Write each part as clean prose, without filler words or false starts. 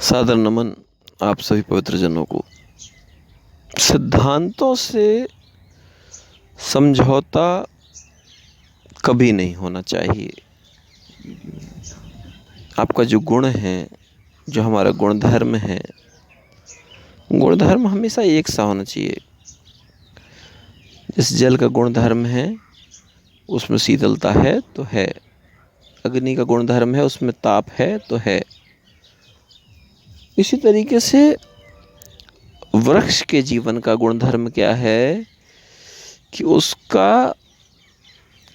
सादर नमन आप सभी पवित्र जनों को। सिद्धांतों से समझौता कभी नहीं होना चाहिए। आपका जो गुण है, जो हमारा गुणधर्म है, गुणधर्म हमेशा एक सा होना चाहिए। जिस जल का गुणधर्म है उसमें शीतलता है तो है, अग्नि का गुणधर्म है उसमें ताप है तो है। इसी तरीके से वृक्ष के जीवन का गुणधर्म क्या है कि उसका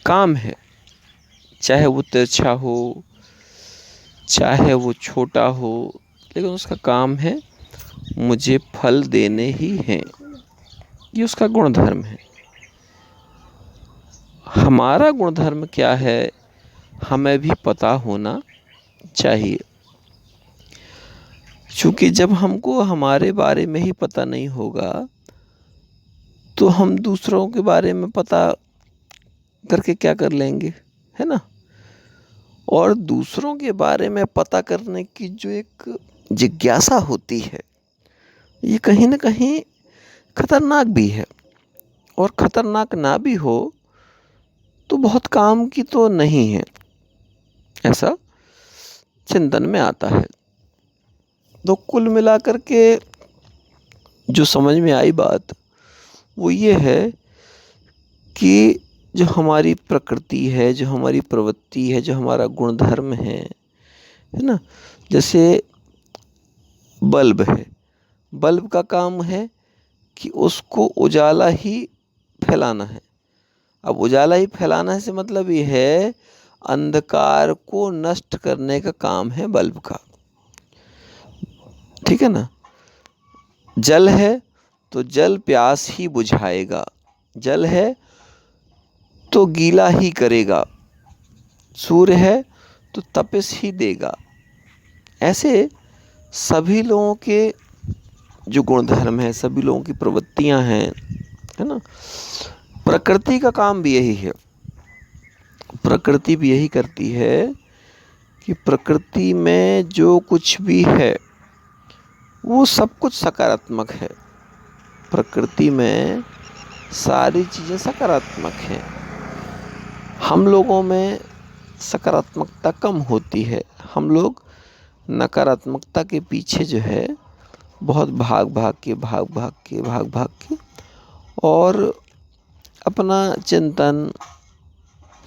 काम है, चाहे वो तिरछा हो, चाहे वो छोटा हो, लेकिन उसका काम है मुझे फल देने ही हैं। ये उसका गुणधर्म है। हमारा गुणधर्म क्या है हमें भी पता होना चाहिए, क्योंकि जब हमको हमारे बारे में ही पता नहीं होगा तो हम दूसरों के बारे में पता करके क्या कर लेंगे, है ना। और दूसरों के बारे में पता करने की जो एक जिज्ञासा होती है, ये कहीं ना कहीं खतरनाक भी है। और खतरनाक ना भी हो तो बहुत काम की तो नहीं है, ऐसा चिंतन में आता है। तो कुल मिलाकर के जो समझ में आई बात वो ये है कि जो हमारी प्रकृति है, जो हमारी प्रवृत्ति है, जो हमारा गुणधर्म है ना। जैसे बल्ब है, बल्ब का काम है कि उसको उजाला ही फैलाना है। अब उजाला ही फैलाना है से मतलब ये है अंधकार को नष्ट करने का काम है बल्ब का, ठीक है ना। जल है तो जल प्यास ही बुझाएगा, जल है तो गीला ही करेगा, सूर्य है तो तपिश ही देगा। ऐसे सभी लोगों के जो गुणधर्म है, सभी लोगों की प्रवृत्तियां हैं, है ना। प्रकृति का काम भी यही है, प्रकृति भी यही करती है कि प्रकृति में जो कुछ भी है वो सब कुछ सकारात्मक है। प्रकृति में सारी चीज़ें सकारात्मक हैं। हम लोगों में सकारात्मकता कम होती है। हम लोग नकारात्मकता के पीछे जो है बहुत भाग भाग के और अपना चिंतन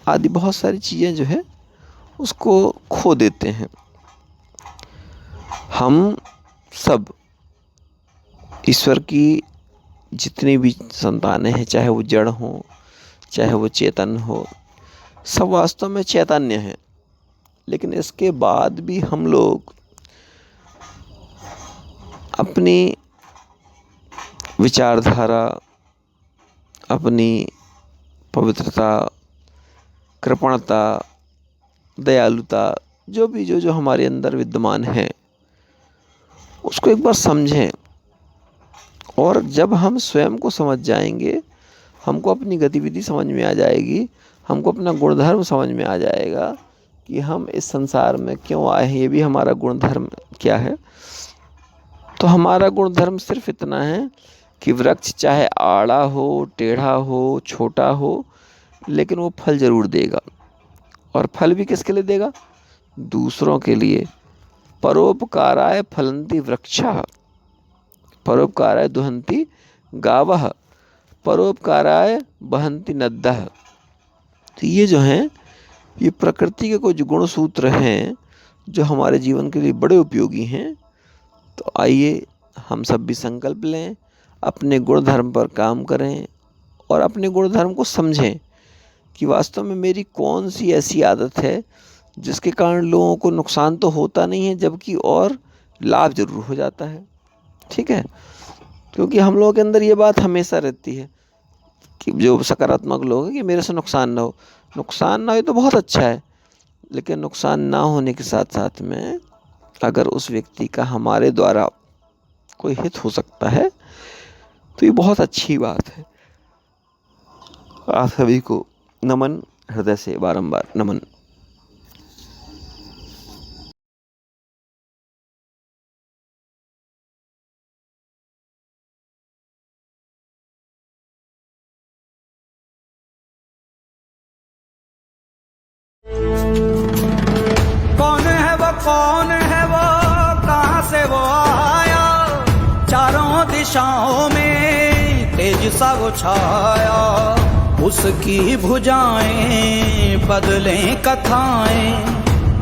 आदि बहुत सारी चीज़ें जो है उसको खो देते हैं। हम सब ईश्वर की जितनी भी संतानें हैं, चाहे वो जड़ हो चाहे वो चेतन हो, सब वास्तव में चैतन्य हैं। लेकिन इसके बाद भी हम लोग अपनी विचारधारा, अपनी पवित्रता, कृपणता, दयालुता, जो हमारे अंदर विद्यमान है उसको एक बार समझें। और जब हम स्वयं को समझ जाएंगे, हमको अपनी गतिविधि समझ में आ जाएगी, हमको अपना गुणधर्म समझ में आ जाएगा कि हम इस संसार में क्यों आए हैं, ये भी हमारा गुणधर्म क्या है। तो हमारा गुणधर्म सिर्फ इतना है कि वृक्ष चाहे आड़ा हो, टेढ़ा हो, छोटा हो, लेकिन वो फल जरूर देगा। और फल भी किसके लिए देगा? दूसरों के लिए। परोपकाराय फलन्ति वृक्षाः, परोपकाराय दुहन्ति गावः, परोपकाराय बहन्ति नद्यः। तो ये जो हैं, ये प्रकृति के कुछ गुण सूत्र हैं जो हमारे जीवन के लिए बड़े उपयोगी हैं। तो आइए हम सब भी संकल्प लें, अपने गुण धर्म पर काम करें और अपने गुण धर्म को समझें कि वास्तव में मेरी कौन सी ऐसी आदत है जिसके कारण लोगों को नुकसान तो होता नहीं है जबकि और लाभ जरूर हो जाता है, ठीक है। क्योंकि हम लोगों के अंदर ये बात हमेशा रहती है कि जो सकारात्मक लोग हैं कि मेरे से नुकसान ना हो। नुकसान ना हो तो बहुत अच्छा है, लेकिन नुकसान ना होने के साथ साथ में अगर उस व्यक्ति का हमारे द्वारा कोई हित हो सकता है तो ये बहुत अच्छी बात है। आप सभी को नमन, हृदय से बारंबार नमन। दिशाओं में तेज सा वो छाया, उसकी भुजाएं बदलें कथाएं।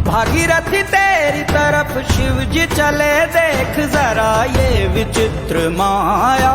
भागीरथी तेरी तरफ शिव जी चले, देख जरा ये विचित्र माया।